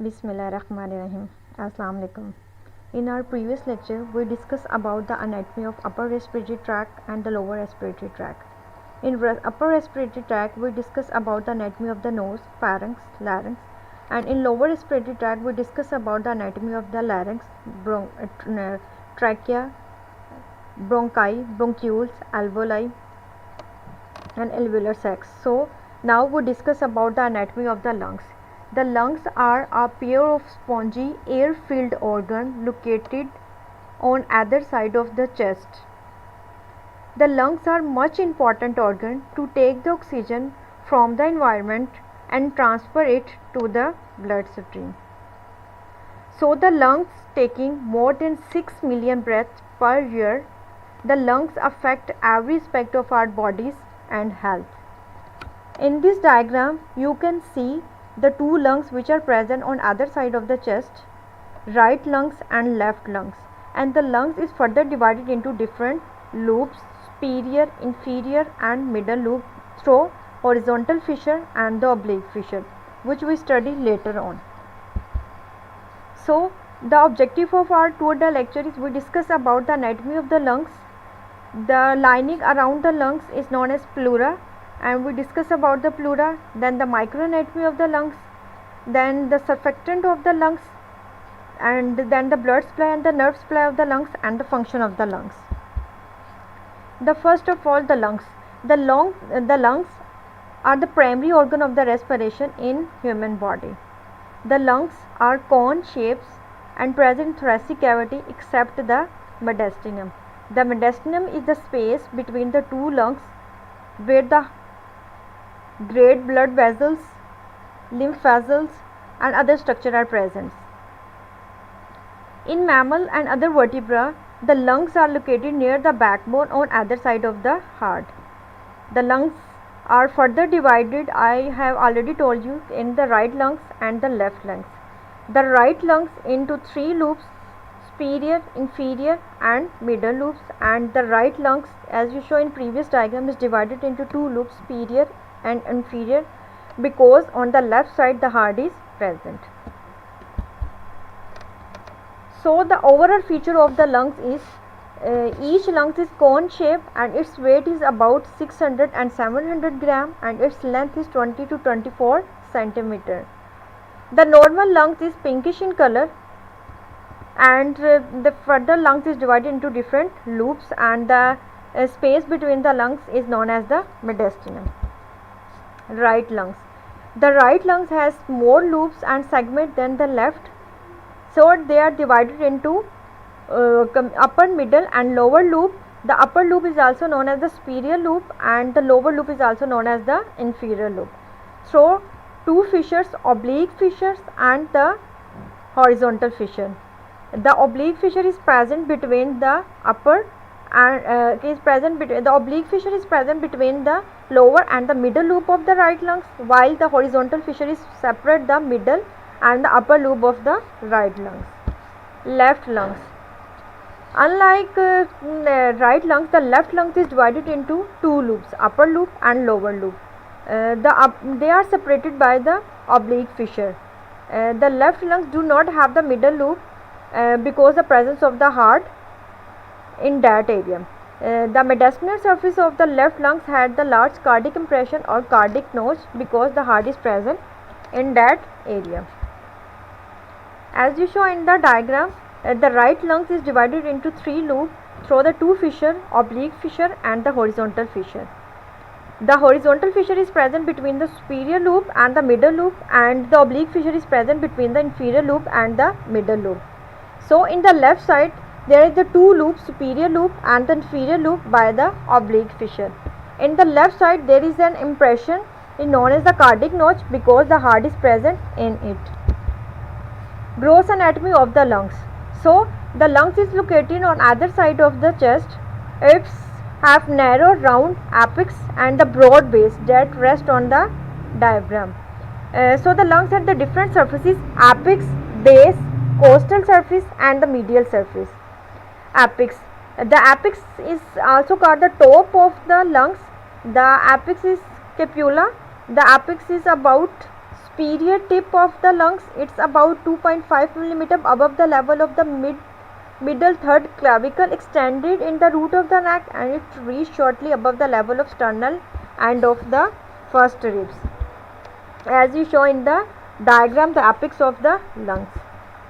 Bismillahirrahmanirrahim. Assalamu alaikum. In our previous lecture, we discussed about the anatomy of upper respiratory tract and the lower respiratory tract. In upper respiratory tract, we discussed about the anatomy of the nose, pharynx, larynx, and in lower respiratory tract, we discussed about the anatomy of the larynx, trachea, bronchi, bronchioles, alveoli, and alveolar sacs. So now we discuss about the anatomy of the lungs. The lungs are a pair of spongy air-filled organs located on either side of the chest. The lungs are much important organ to take the oxygen from the environment and transfer it to the bloodstream. So the lungs taking more than 6 million breaths per year. The lungs affect every aspect of our bodies and health. In this diagram, you can see the two lungs which are present on other side of the chest, right lungs and left lungs, and the lungs is further divided into different lobes, superior, inferior and middle lobe through horizontal fissure and the oblique fissure, which we study later on. So the objective of our today lecture is we discuss about the anatomy of the lungs. The lining around the lungs is known as pleura, and we discuss about the pleura, then the microanatomy of the lungs, then the surfactant of the lungs, and then the blood supply and the nerve supply of the lungs and the function of the lungs. The first of all, the lungs. The lungs are the primary organ of the respiration in human body. The lungs are cone shapes and present in thoracic cavity except the mediastinum. The mediastinum is the space between the two lungs where the great blood vessels, lymph vessels and other structures are present. In mammal and other vertebrate, the lungs are located near the backbone on either side of the heart. The lungs are further divided, I have already told you, in the right lungs and the left lungs. The right lungs into three lobes, superior, inferior and middle lobes, and the right lungs, as you show in previous diagram, is divided into two lobes, superior and inferior, because on the left side the heart is present. So the overall feature of the lungs is each lung is cone shape and its weight is about 600 and 700 gram and its length is 20 to 24 centimeter. The normal lungs is pinkish in color, and the further lungs is divided into different loops, and the space between the lungs is known as the mediastinum. Right lungs. The right lungs has more loops and segment than the left, so they are divided into upper, middle and lower loop. The upper loop is also known as the superior loop and the lower loop is also known as the inferior loop. So two fissures, oblique fissures and the horizontal fissure. The oblique fissure is present between the upper and the oblique fissure is present between the lower and the middle loop of the right lungs, while the horizontal fissure is separate the middle and the upper lobe of the right lungs. Left lungs. Unlike right lungs, the left lungs is divided into two loops, upper loop and lower loop. They are separated by the oblique fissure. The left lungs do not have the middle loop because the presence of the heart in that area. The mediastinal surface of the left lungs had the large cardiac impression or cardiac notch because the heart is present in that area. As you show in the diagram, the right lungs is divided into three loops through the two fissure, oblique fissure and the horizontal fissure. The horizontal fissure is present between the superior lobe and the middle lobe, and the oblique fissure is present between the inferior lobe and the middle lobe. So in the left side there is the two loops, superior lobe and the inferior lobe by the oblique fissure. In the left side there is an impression known as the cardiac notch because the heart is present in it. Gross anatomy of the lungs. So the lungs is located on either side of the chest. It have narrow round apex and the broad base that rest on the diaphragm. So the lungs have the different surfaces: apex, base, costal surface and the medial surface. Apex. The apex is also called the top of the lungs. The apex is scapula. The apex is about superior tip of the lungs, it's about 2.5 millimeter above the level of the middle third clavicle, extended in the root of the neck, and it reached shortly above the level of sternal and of the first ribs, as you show in the diagram, the apex of the lungs.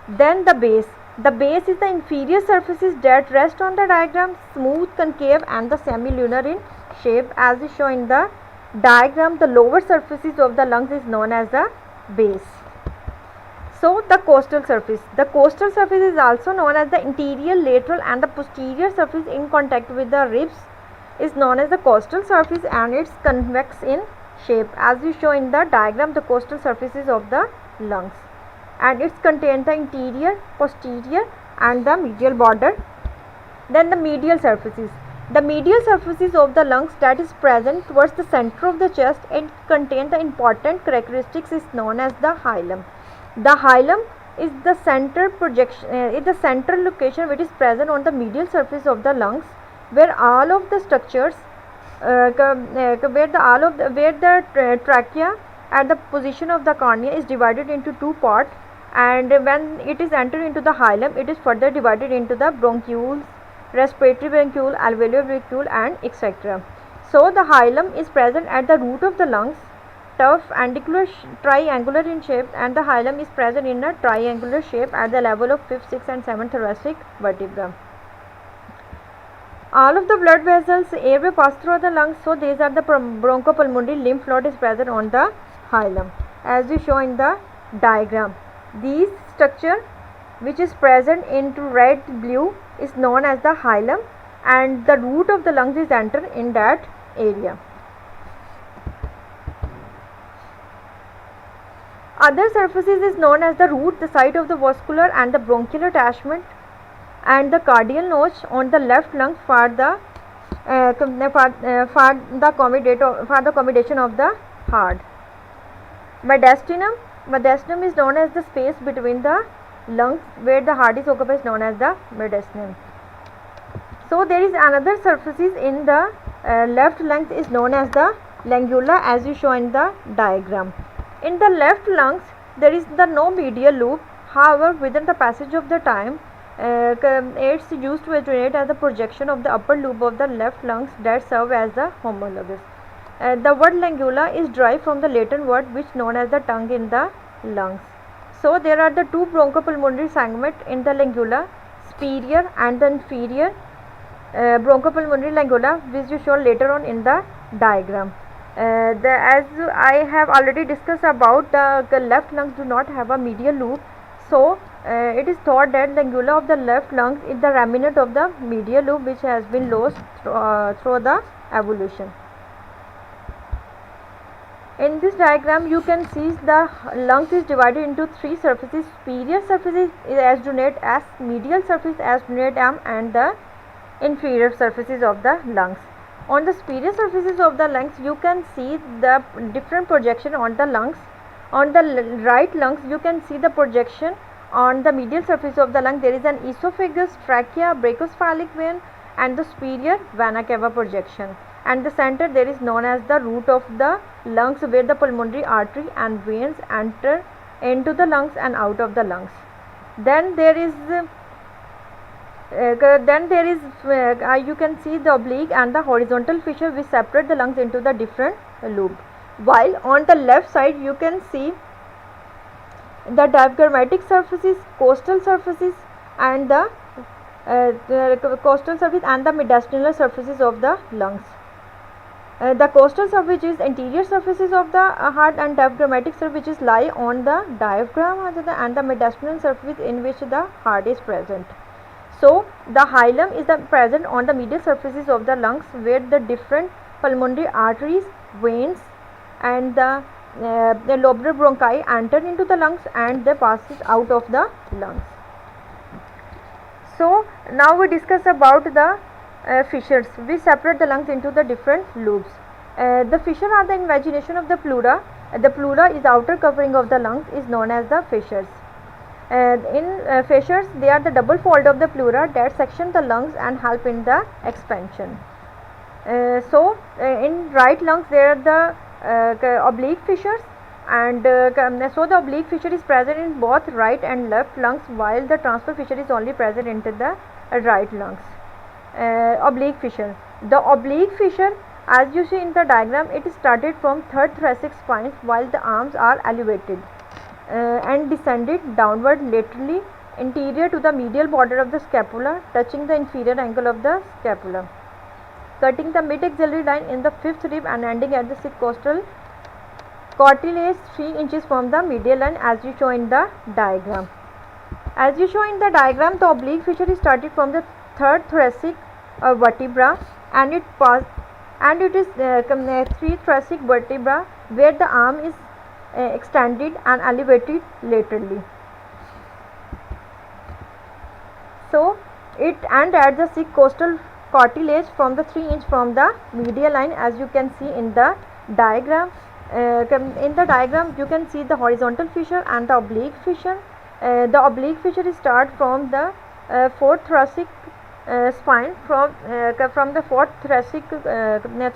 Then the base. The base is the inferior surfaces that rest on the diagram, smooth, concave, and the semilunar in shape, as is shown in the diagram. The lower surfaces of the lungs is known as the base. So the costal surface. The costal surface is also known as the interior, lateral, and the posterior surface in contact with the ribs is known as the costal surface, and it's convex in shape, as you show in the diagram, the costal surfaces of the lungs, and it's contain the interior, posterior, and the medial border. Then the medial surfaces. The medial surfaces of the lungs that is present towards the center of the chest and contain the important characteristics is known as the hilum. The hilum is the center projection, is the central location which is present on the medial surface of the lungs, where all of the structures, where the trachea at the position of the cornea is divided into two parts, and when it is entered into the hilum, it is further divided into the bronchioles, respiratory bronchiole, alveolar bronchiole, and etc. So the hilum is present at the root of the lungs, tough, triangular in shape, and the hilum is present in a triangular shape at the level of 5th, 6th, and 7th thoracic vertebra. All of the blood vessels, airway pass through the lungs, so these are the bronchopulmonary lymph node is present on the hilum, as you show in the diagram. These structure which is present into red blue is known as the hilum, and the root of the lungs is entered in that area. Other surfaces is known as the root, the site of the vascular and the bronchial attachment, and the cardial notch on the left lung for the accommodation of the heart. Mediastinum. Mediastinum is known as the space between the lungs where the heart is occupied is known as the mediastinum. So there is another surfaces in the left lungs is known as the lingula, as you show in the diagram. In the left lungs there is the no medial loop. However, within the passage of the time, it's used to generate as the projection of the upper lobe of the left lungs that serve as the homologous. The word lingula is derived from the Latin word which known as the tongue in the lungs. So there are the two bronchopulmonary segments in the lingula, superior and the inferior bronchopulmonary lingula, which you show later on in the diagram. As I have already discussed about, the left lungs do not have a medial loop, so it is thought that lingula of the left lungs is the remnant of the medial loop which has been lost through the evolution. In this diagram you can see the lungs is divided into three surfaces. Superior surfaces is as denoted as, medial surface as denoted M, and the inferior surfaces of the lungs. On the superior surfaces of the lungs you can see the different projection on the lungs. On the right lungs you can see the projection on the medial surface of the lung. There is an esophagus, trachea, brachiocephalic vein, and the superior vena cava projection, and the center there is known as the root of the lungs where the pulmonary artery and veins enter into the lungs and out of the lungs. Then there is you can see the oblique and the horizontal fissure which separate the lungs into the different lobe, while on the left side you can see the diaphragmatic surfaces, costal surfaces, and the costal surface and the mediastinal surfaces of the lungs. The costal surface is anterior surfaces of the heart, and diaphragmatic surfaces lie on the diaphragm, and the mediastinal surface in which the heart is present. So the hilum is present on the medial surfaces of the lungs where the different pulmonary arteries, veins, and the lobular bronchi enter into the lungs and they passes out of the lungs. So now we discuss about the fissures which separate the lungs into the different lobes. The fissures are the invagination of the pleura. The pleura is outer covering of the lungs is known as the fissures. In fissures they are the double fold of the pleura that section the lungs and help in the expansion. In right lungs there are the oblique fissures, and so the oblique fissure is present in both right and left lungs, while the transfer fissure is only present into the right lungs. Oblique fissure. The oblique fissure, as you see in the diagram, it is started from third thoracic spine while the arms are elevated and descended downward laterally anterior to the medial border of the scapula, touching the inferior angle of the scapula, cutting the mid-axillary line in the fifth rib and ending at the sixth costal cartilage 3 inches from the medial line, as you show in the diagram. As you show in the diagram, the oblique fissure is started from the third thoracic vertebra and it is 3 thoracic vertebra where the arm is extended and elevated laterally. So it and at the 6th costal cartilage from the 3 inch from the medial line, as you can see in the diagram. In the diagram you can see the horizontal fissure and the oblique fissure. The oblique fissure start from the fourth thoracic spine, from the fourth thoracic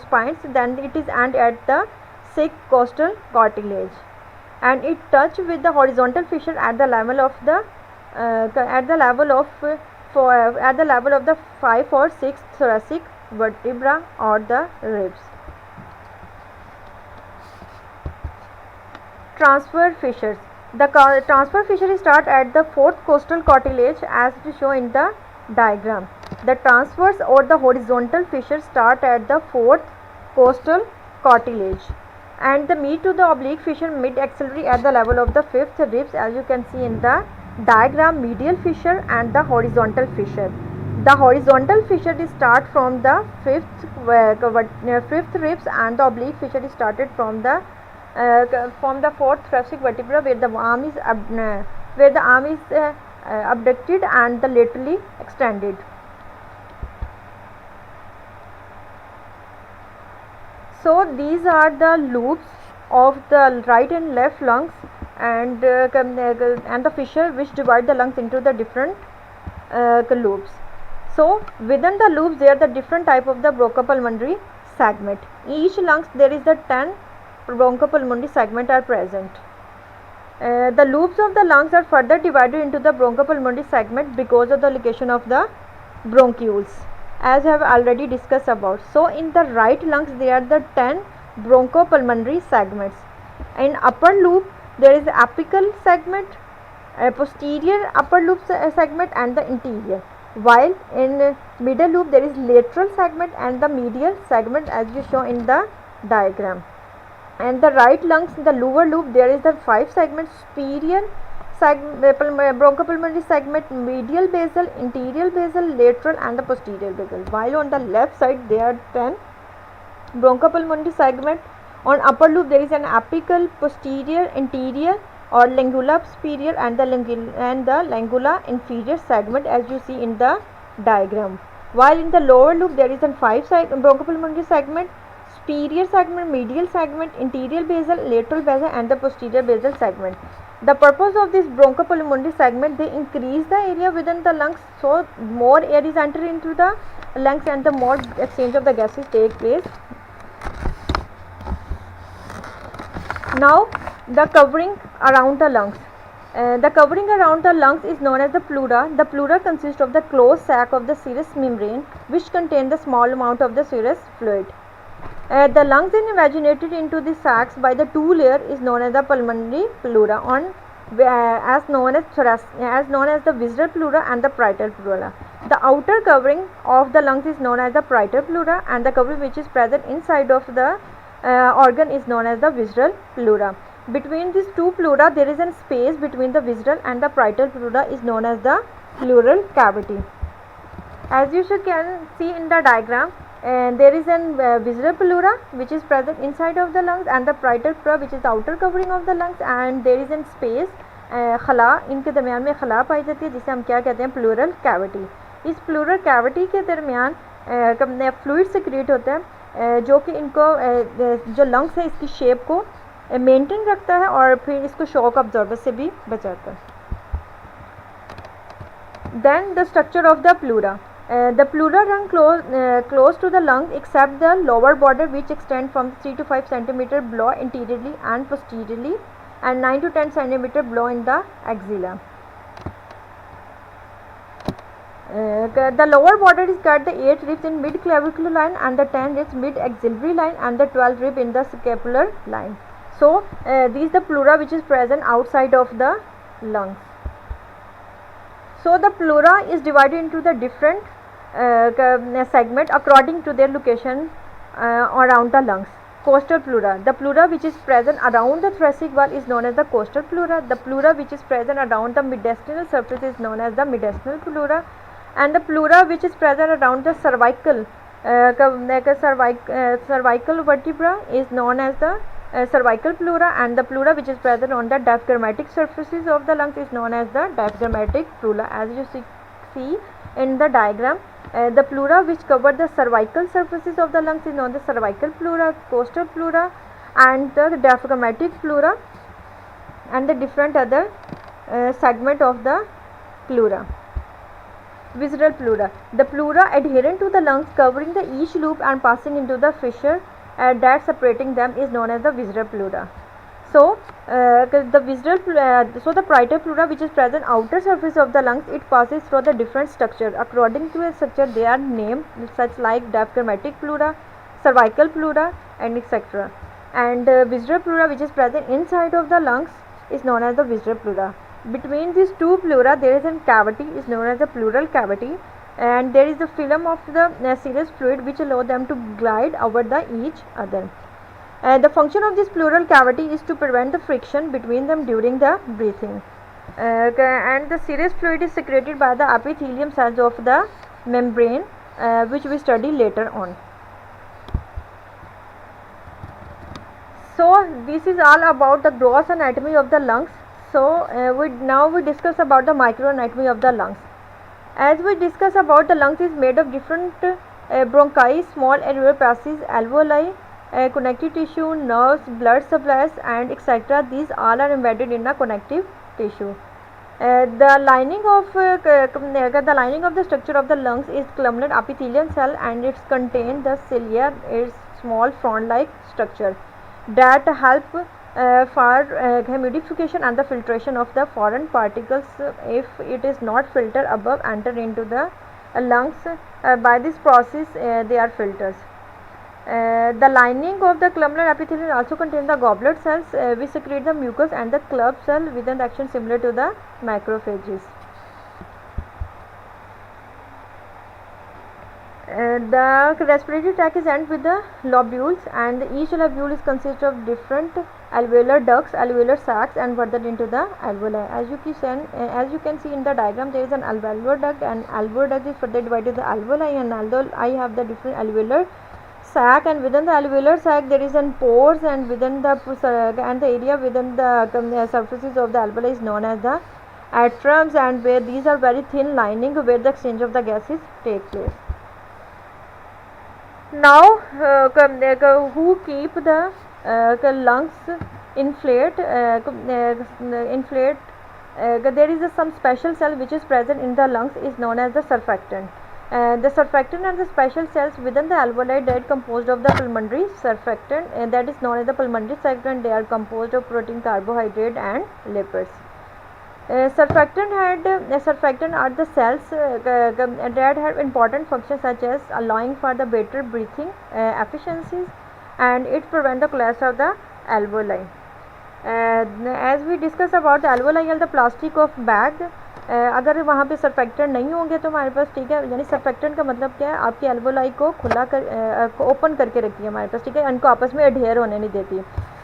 spines, then it is end at the sixth costal cartilage, and it touch with the horizontal fissure at the level of the at the level of the 5 or 6 thoracic vertebra or the ribs. Transfer fissures. The transfer fissure start at the fourth costal cartilage, as we show in the diagram. The transverse or the horizontal fissure start at the fourth costal cartilage and the meet to the oblique fissure mid-axillary at the level of the fifth ribs, as you can see in the diagram. Medial fissure and the horizontal fissure. The horizontal fissure is start from the fifth ribs, and the oblique fissure is started from the fourth thoracic vertebra where the arm is abducted and the laterally extended. So these are the loops of the right and left lungs and the fissure which divide the lungs into the different loops. So within the loops there are the different type of the bronchopulmonary segment. In each lungs there is the 10 bronchopulmonary segment are present. The loops of the lungs are further divided into the bronchopulmonary segment because of the location of the bronchioles, as I have already discussed about. So in the right lungs there are the 10 bronchopulmonary segments. In upper loop there is the apical segment, posterior upper loop segment and the interior, while in middle loop there is lateral segment and the medial segment, as you show in the diagram. And the right lungs, in the lower loop there is the 5 segments: superior bronchopulmonary segment, medial basal, interior basal, lateral and the posterior basal, while on the left side there are 10 bronchopulmonary segment. On upper loop there is an apical, posterior, interior or lingula superior and the lingula inferior segment, as you see in the diagram, while in the lower loop there is a 5 bronchopulmonary segment: superior segment, medial segment, interior basal, lateral basal and the posterior basal segment. The purpose of this bronchopulmonary segment, they increase the area within the lungs, so more air is entered into the lungs and the more exchange of the gases take place. Now the covering around the lungs. The covering around the lungs is known as the pleura. The pleura consists of the closed sac of the serous membrane which contain the small amount of the serous fluid. The lungs is invaginated into the sacs by the two layer is known as the pulmonary pleura, as known as the visceral pleura and the parietal pleura. The outer covering of the lungs is known as the parietal pleura, and the covering which is present inside of the organ is known as the visceral pleura. Between these two pleura there is a space between the visceral and the parietal pleura is known as the pleural cavity. As you can see in the diagram, there is a visceral pleura which is present inside of the lungs and the parietal pleura which is the outer covering of the lungs, and there is a space खला, इनके दरमियान में खला पाई जाती है जिसे हम क्या कहते हैं, प्लूरल कैविटी. इस प्लूरल कैविटी के दरमियान फ्लूइड सिक्रेट होता है जो कि इनको जो लंग्स है इसकी शेप को मेंटेन रखता है और फिर इसको शॉक अब्जॉर्बर से भी बचाता है. Then the structure of the pleura. The pleura run close to the lungs except the lower border, which extend from 3 to 5 centimeter below anteriorly and posteriorly, and 9 to 10 centimeter below in the axilla. The lower border is cut the 8 ribs in mid clavicular line and the 10 ribs mid axillary line and the 12 rib in the scapular line. So these the pleura which is present outside of the lungs. So the pleura is divided into the different segment according to their location around the lungs. Costal pleura. The pleura which is present around the thoracic wall is known as the costal pleura. The pleura which is present around the mediastinal surface is known as the mediastinal pleura, and the pleura which is present around the cervical cervical vertebra is known as the cervical pleura, and the pleura which is present on the diaphragmatic surfaces of the lungs is known as the diaphragmatic pleura. As you see in the diagram, the pleura which cover the cervical surfaces of the lungs is known as the cervical pleura, costal pleura, and the diaphragmatic pleura, and the different other segment of the pleura. Visceral pleura. The pleura adherent to the lungs covering the each loop and passing into the fissure that separating them is known as the visceral pleura. So the visceral so the parietal pleura which is present outer surface of the lungs, it passes through the different structure. According to a structure they are named such like diaphragmatic pleura, cervical pleura, and etc. And visceral pleura which is present inside of the lungs is known as the visceral pleura. Between these two pleura there is a cavity is known as the pleural cavity, and there is the film of the serous fluid which allow them to glide over the each other. The function of this pleural cavity is to prevent the friction between them during the breathing. And the serous fluid is secreted by the epithelium cells of the membrane, which we study later on. So this is all about the gross anatomy of the lungs. So now we discuss about the microanatomy of the lungs. As we discuss about the lungs is made of different bronchi, small alveolar passages, alveoli, connective tissue, nerves, blood supplies, and etc. These all are embedded in the connective tissue. The lining of the structure of the lungs is columnar epithelial cell, and it contains the cilia, its small frond-like structure that help for humidification and the filtration of the foreign particles. If it is not filtered above enter into the lungs, by this process they are filters. The lining of the columnar epithelium also contains the goblet cells which secrete the mucus, and the club cell with an action similar to the macrophages. The respiratory tract is ended with the lobules, and each lobule is consist of different alveolar ducts, alveolar sacs, and further into the alveoli. As you can see in the diagram, there is an alveolar duct, and alveolar duct is further divided the alveoli, and alveoli have the different alveolar sac, and within the alveolar sac there is an pores, and within the area within the surfaces of the alveoli is known as the atriums, and where these are very thin lining where the exchange of the gases take place. Now who keep the lungs inflate, there is some special cell which is present in the lungs is known as the surfactant. The surfactant and the special cells within the alveoli that are composed of the pulmonary surfactant, that is known as the pulmonary surfactant. They are composed of protein, carbohydrate, and lipids. Surfactant are the cells that have important functions such as allowing for the better breathing efficiencies, and it prevent the collapse of the alveoli. As we discuss about the alveoli and the plastic of bag, अगर वहाँ पे surfactant नहीं होंगे तो हमारे पास, ठीक है, यानी सर्फेक्टेंट का मतलब क्या है, आपके एल्वोलाई को खुला कर ओपन करके रखती है हमारे पास, ठीक है, इनको आपस में एडहेयर होने नहीं देती।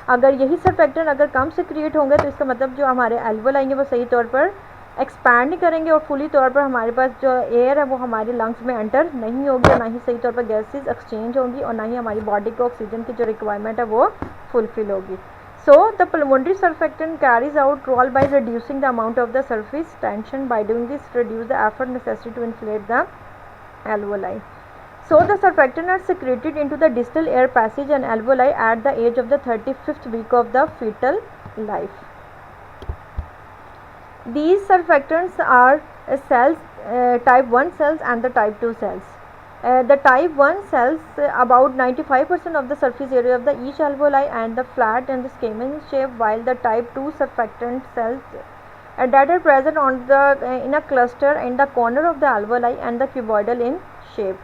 अगर यही सर्फेक्टेंट अगर कम से क्रिएट होंगे तो इसका मतलब जो हमारे एल्वोलाई हैं वो सही तौर पर एक्सपैंड नहीं करेंगे और फुली तौर पर हमारे पास जो एयर है वो हमारे लंग्स में एंटर नहीं होगी, ना ही सही तौर पर गैसेज एक्सचेंज होंगी, और ना ही हमारी बॉडी को ऑक्सीजन की जो रिक्वायरमेंट है वो फुलफिल होगी। So the pulmonary surfactant carries out role by reducing the amount of the surface tension. By doing this, reduce the effort necessary to inflate the alveoli. So the surfactant are secreted into the distal air passage and alveoli at the age of the 35th week of the fetal life. These surfactants are cells, type 1 cells and the type 2 cells. The type 1 cells, about 95% of the surface area of the each alveoli and the flat and the scheme shape, while the type 2 surfactant cells that are present on the in a cluster in the corner of the alveoli and the cuboidal in shape,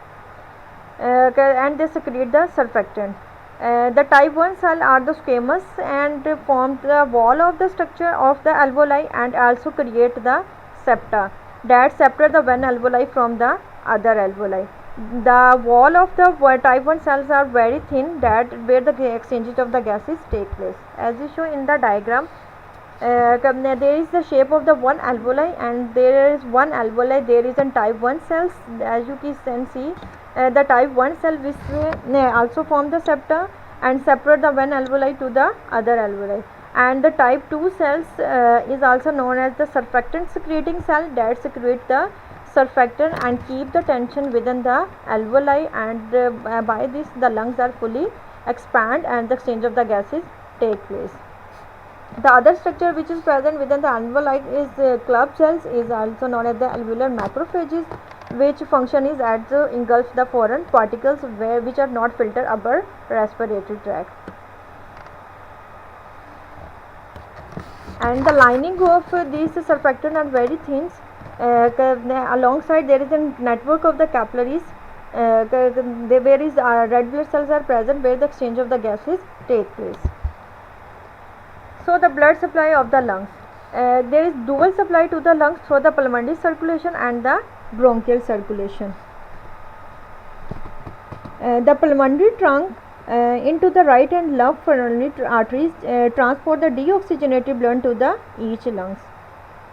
and they secrete the surfactant. The type 1 cell are the squamous and form the wall of the structure of the alveoli and also create the septa that separate the one alveoli from the other alveoli. The wall of the type 1 cells are very thin, that where the exchanges of the gases take place. As you show in the diagram, there is the shape of the one alveoli and there is one alveoli, there is a type 1 cells. As you can see, the type 1 cell which also form the septa and separate the one alveoli to the other alveoli, and the type 2 cells is also known as the surfactant secreting cell that secrete the surfactant and keep the tension within the alveoli, and by this the lungs are fully expand and the exchange of the gases take place. The other structure which is present within the alveoli is club cells, is also known as the alveolar macrophages, which function is as engulf the foreign particles which are not filtered upper respiratory tract. And the lining of these surfactants are very thin. Alongside there is a network of the capillaries where is red blood cells are present where the exchange of the gases take place. So the blood supply of the lungs, there is dual supply to the lungs through the pulmonary circulation and the bronchial circulation. The pulmonary trunk into the right and left pulmonary arteries transport the deoxygenated blood to the each lungs.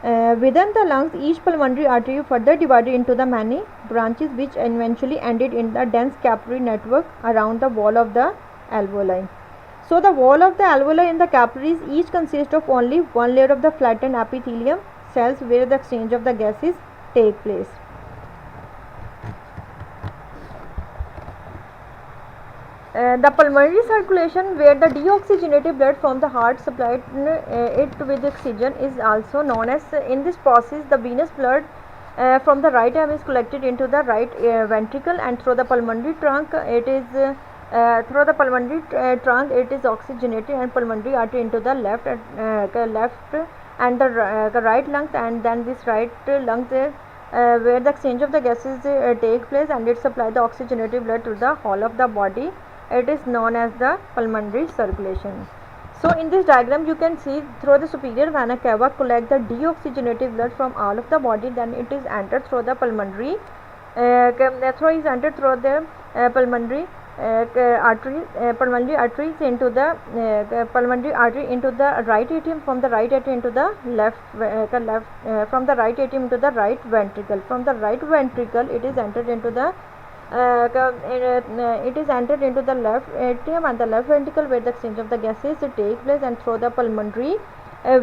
Within the lungs, each pulmonary artery further divided into the many branches which eventually ended in the dense capillary network around the wall of the alveoli. So the wall of the alveoli in the capillaries each consists of only one layer of the flattened epithelium cells where the exchange of the gases take place. The pulmonary circulation, where the deoxygenated blood from the heart supplied it with oxygen, is also known as, in this process the venous blood from the right arm is collected into the right ventricle, and through the pulmonary trunk it is oxygenated and pulmonary artery into the left and the right lungs, and then this right lungs where the exchange of the gases take place and it supply the oxygenated blood to the whole of the body. It is known as the pulmonary circulation. So in this diagram you can see through the superior vena cava collect the deoxygenated blood from all of the body, then it is entered through the pulmonary pulmonary arteries into the pulmonary artery into the right atrium, from the right atrium into the from the right atrium into the right ventricle, from the right ventricle it is entered into the left atrium and the left ventricle where the exchange of the gases take place, and through the pulmonary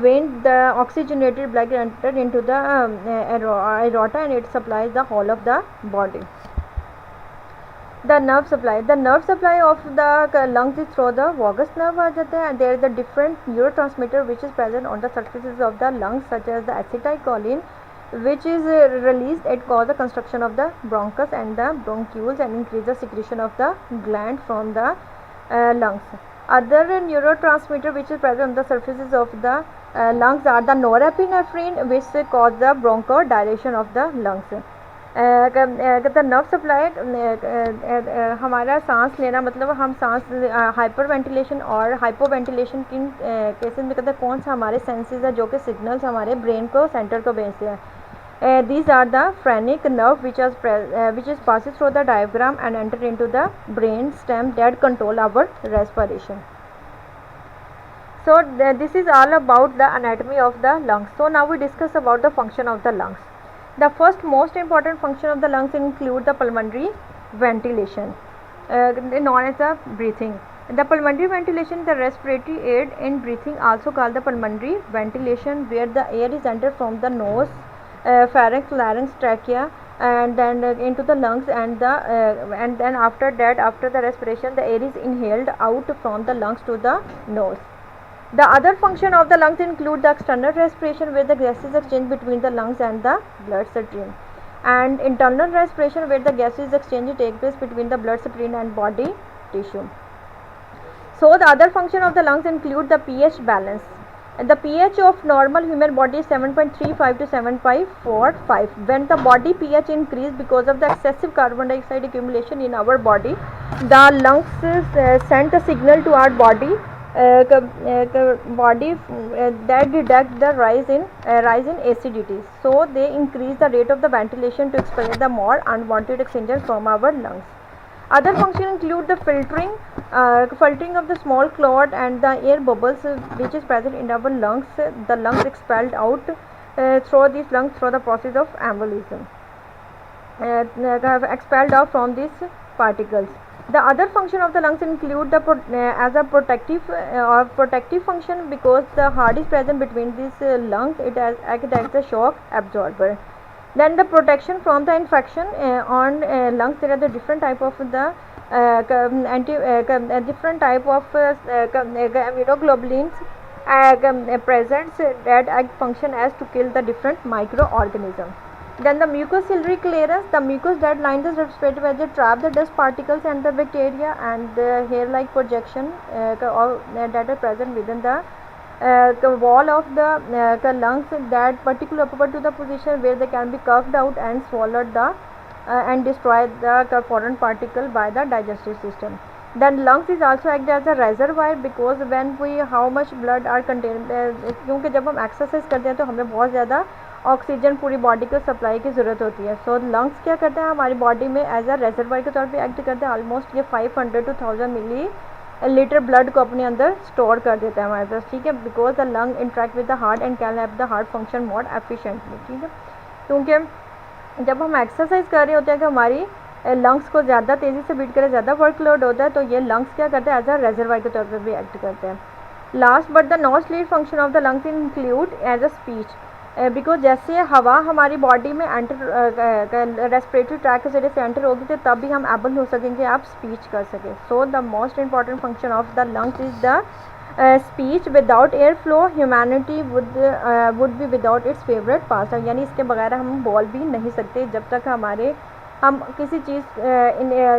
vein the oxygenated blood entered into the aorta and it supplies the whole of the body. The nerve supply of the lungs is through the vagus nerve and there is a different neurotransmitter which is present on the surfaces of the lungs, such as the acetylcholine, which is released. It causes the construction of the bronchus and the bronchioles and increase the secretion of the gland from the lungs. Other neurotransmitter which is present on the surfaces of the lungs are the norepinephrine, which cause the bronchodilation of the lungs. The nerve supply हमारा सांस लेना, मतलब हम सांस hyper ventilation और hypo ventilation किन cases में करते हैं, कौन सा हमारे सेंसेस है जो कि सिग्नल्स हमारे ब्रेन को सेंटर को भेजते हैं. These are the phrenic nerve which is passes through the diaphragm and enter into the brain stem that control our respiration. So this is all about the anatomy of the lungs. So now we discuss about the function of the lungs. The first most important function of the lungs include the pulmonary ventilation, known as the breathing. The pulmonary ventilation, the respiratory aid in breathing, also called the pulmonary ventilation, where the air is entered from the nose, pharynx, larynx, trachea, and then into the lungs, and then after that, after the respiration, the air is inhaled out from the lungs to the nose. The other function of the lungs include the external respiration where the gases exchange between the lungs and the blood stream, and internal respiration where the gases exchange take place between the blood stream and body tissue. So the other function of the lungs include the pH balance. And the pH of normal human body is 7.35 to 7.45. When the body pH increase because of the excessive carbon dioxide accumulation in our body, the lungs send a signal to our body that detect the rise in acidity. So they increase the rate of the ventilation to expel the more unwanted oxygen from our lungs. Other functions include the filtering of the small clot and the air bubbles which is present in our lungs. The lungs expelled out through these lungs through the process of embolism, expelled out from these particles. The other function of the lungs include the as a protective function, because the heart is present between these lungs. It acts as a shock absorber. Then the protection from the infection on lungs. There are the different type of the different type of immunoglobulins present that function as to kill the different microorganisms. Then the mucociliary clearance, the mucus that lines the respiratory vessel trap the dust particles and the bacteria, and the hair-like projection that are present within the wall of the lungs, that particular to the position where they can be carved out and swallowed the and destroy the foreign particle by the digestive system. Then lungs is also act as a reservoir, because when we how much blood are contained, क्योंकि जब हम exercise करते हैं तो हमें बहुत ज़्यादा oxygen पूरी बॉडी को सप्लाई की ज़रूरत होती है. सो लंग्स क्या करते हैं, हमारी बॉडी में एज अ रेजर्वायर के तौर पे एक्ट करते हैं. ऑलमोस्ट ये 500 to 1000 मिली लीटर ब्लड को अपने अंदर स्टोर कर देता है हमारे पास. ठीक है, because the lung interact with the heart and can help the heart function more efficiently. ठीक है, क्योंकि जब हम एक्सरसाइज कर रहे होते हैं कि हमारी लंग्स को ज़्यादा तेज़ी से बीट करें, ज़्यादा वर्कलोड होता है, तो ये लंग्स क्या करते हैं, एज अ रेजर्वायर के तौर पर भी एक्ट करते हैं. Last but the not lead function of the lungs include as a speech, because जैसे हवा हमारी बॉडी में एंटर रेस्पिरेटरी ट्रैक के जरिए से एंटर होगी तो तब भी हम एबल हो सकेंगे आप स्पीच कर सकें. So the most important function of the lungs is the speech. Without air flow humanity would be without its favourite pass. यानी इसके बगैर हम बोल भी नहीं सकते जब तक हम किसी चीज़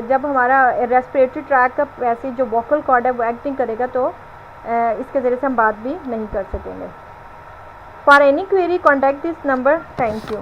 जब हमारा रेस्पिरेटरी ट्रैक का ऐसी जो वोकल कॉर्ड है वो एक्टिंग करेगा तो इसके ज़रिए से हम बात भी नहीं कर सकेंगे. For any query, contact this number. Thank you.